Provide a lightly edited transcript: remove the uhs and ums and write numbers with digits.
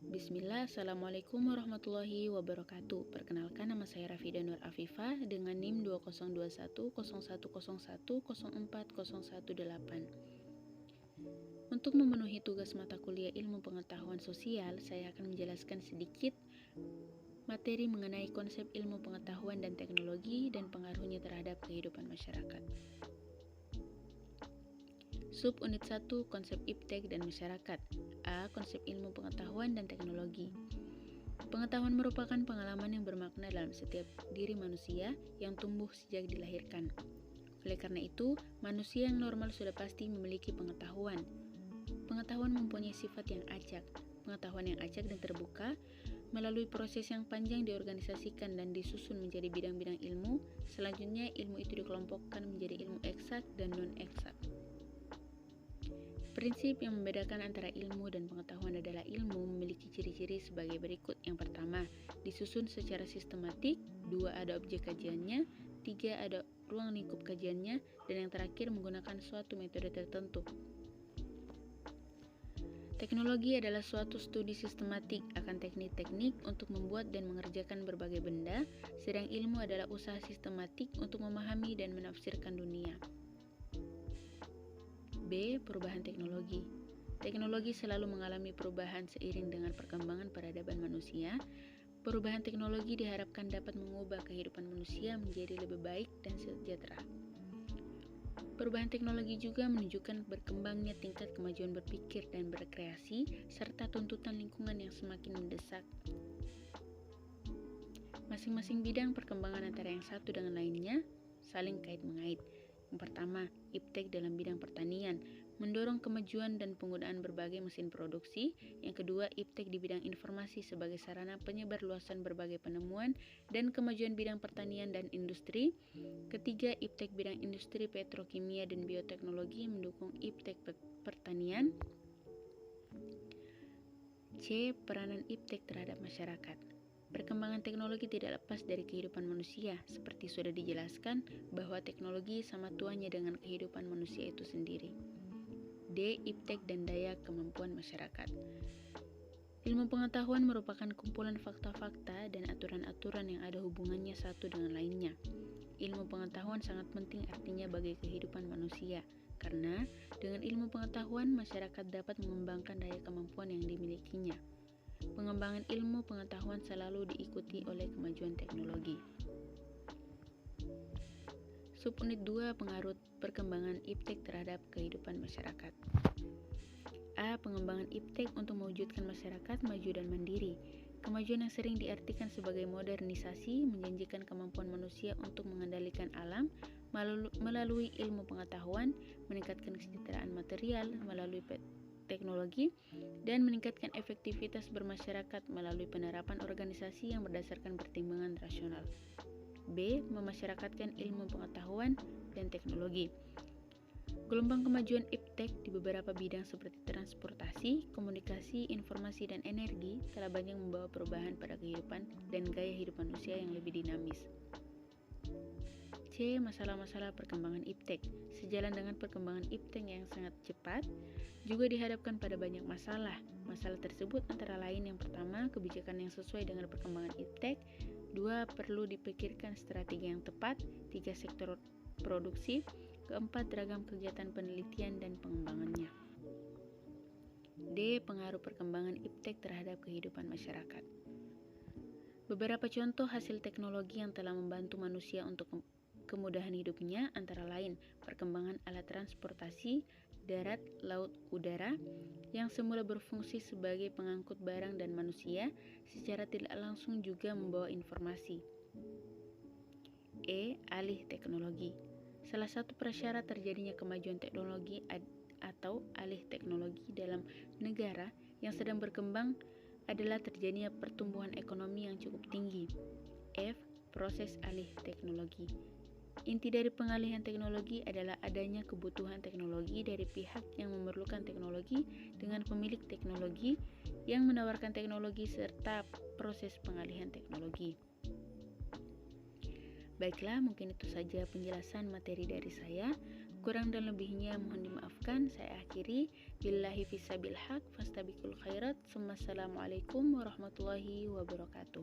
Bismillah, Assalamualaikum warahmatullahi wabarakatuh. Perkenalkan, nama saya Rafida Nur Afifah dengan NIM 20210101040118. Untuk memenuhi tugas mata kuliah Ilmu Pengetahuan Sosial, saya akan menjelaskan sedikit materi mengenai konsep ilmu pengetahuan dan teknologi dan pengaruhnya terhadap kehidupan masyarakat. Subunit 1, Konsep Iptek dan Masyarakat. A. Konsep ilmu pengetahuan dan teknologi. Pengetahuan merupakan pengalaman yang bermakna dalam setiap diri manusia yang tumbuh sejak dilahirkan. Oleh karena itu, manusia yang normal sudah pasti memiliki pengetahuan. Pengetahuan mempunyai sifat yang acak. Pengetahuan yang acak dan terbuka melalui proses yang panjang diorganisasikan dan disusun menjadi bidang-bidang ilmu. Selanjutnya, ilmu itu dikelompokkan menjadi ilmu eksak dan non-eksak. Prinsip yang membedakan antara ilmu dan pengetahuan adalah ilmu memiliki ciri-ciri sebagai berikut. Yang pertama, disusun secara sistematik. 2. Ada objek kajiannya. 3. Ada ruang lingkup kajiannya. Dan yang terakhir, menggunakan suatu metode tertentu. Teknologi adalah suatu studi sistematik akan teknik-teknik untuk membuat dan mengerjakan berbagai benda, sedang ilmu adalah usaha sistematik untuk memahami dan menafsirkan dunia. B. Perubahan teknologi. Teknologi selalu mengalami perubahan seiring dengan perkembangan peradaban manusia. Perubahan teknologi diharapkan dapat mengubah kehidupan manusia menjadi lebih baik dan sejahtera. Perubahan teknologi juga menunjukkan berkembangnya tingkat kemajuan berpikir dan berkreasi, serta tuntutan lingkungan yang semakin mendesak. Masing-masing bidang perkembangan antara yang satu dengan lainnya saling kait-mengait. Yang pertama, iptek dalam bidang pertanian, mendorong kemajuan dan penggunaan berbagai mesin produksi. Yang kedua, iptek di bidang informasi sebagai sarana penyebarluasan berbagai penemuan dan kemajuan bidang pertanian dan industri. Ketiga, iptek bidang industri petrokimia dan bioteknologi mendukung iptek pertanian. C. Peranan iptek terhadap masyarakat. Perkembangan teknologi tidak lepas dari kehidupan manusia, seperti sudah dijelaskan bahwa teknologi sama tuanya dengan kehidupan manusia itu sendiri. D. Iptek dan daya kemampuan masyarakat. Ilmu pengetahuan merupakan kumpulan fakta-fakta dan aturan-aturan yang ada hubungannya satu dengan lainnya. Ilmu pengetahuan sangat penting artinya bagi kehidupan manusia, karena dengan ilmu pengetahuan masyarakat dapat mengembangkan daya kemampuan yang dimilikinya. Pengembangan ilmu pengetahuan selalu diikuti oleh kemajuan teknologi. Subunit 2, Pengaruh perkembangan iptek terhadap kehidupan masyarakat. A. Pengembangan iptek untuk mewujudkan masyarakat maju dan mandiri. Kemajuan yang sering diartikan sebagai modernisasi menjanjikan kemampuan manusia untuk mengendalikan alam melalui ilmu pengetahuan, meningkatkan kesejahteraan material melalui teknologi, dan meningkatkan efektivitas bermasyarakat melalui penerapan organisasi yang berdasarkan pertimbangan rasional. B. Memasyarakatkan ilmu pengetahuan dan teknologi. Gelombang kemajuan iptek di beberapa bidang seperti transportasi, komunikasi, informasi, dan energi telah banyak membawa perubahan pada kehidupan dan gaya hidup manusia yang lebih dinamis. C. Masalah-masalah perkembangan iptek. Sejalan dengan perkembangan iptek yang sangat cepat, juga dihadapkan pada banyak masalah. Masalah tersebut antara lain: yang pertama, kebijakan yang sesuai dengan perkembangan iptek. 2. Perlu dipikirkan strategi yang tepat. 3. Sektor produksi. 4. Ragam kegiatan penelitian dan pengembangannya. D. Pengaruh perkembangan iptek terhadap kehidupan masyarakat. Beberapa contoh hasil teknologi yang telah membantu manusia untuk kemudahan hidupnya antara lain perkembangan alat transportasi darat, laut, udara yang semula berfungsi sebagai pengangkut barang dan manusia secara tidak langsung juga membawa informasi. E. Alih teknologi. Salah satu prasyarat terjadinya kemajuan teknologi atau alih teknologi dalam negara yang sedang berkembang adalah terjadinya pertumbuhan ekonomi yang cukup tinggi. F. Proses alih teknologi. Inti dari pengalihan teknologi adalah adanya kebutuhan teknologi dari pihak yang memerlukan teknologi dengan pemilik teknologi yang menawarkan teknologi serta proses pengalihan teknologi. Baiklah, mungkin itu saja penjelasan materi dari saya. Kurang dan lebihnya mohon dimaafkan. Saya akhiri. Billahi fisabil haq fastabiqul khairat. Assalamualaikum warahmatullahi wabarakatuh.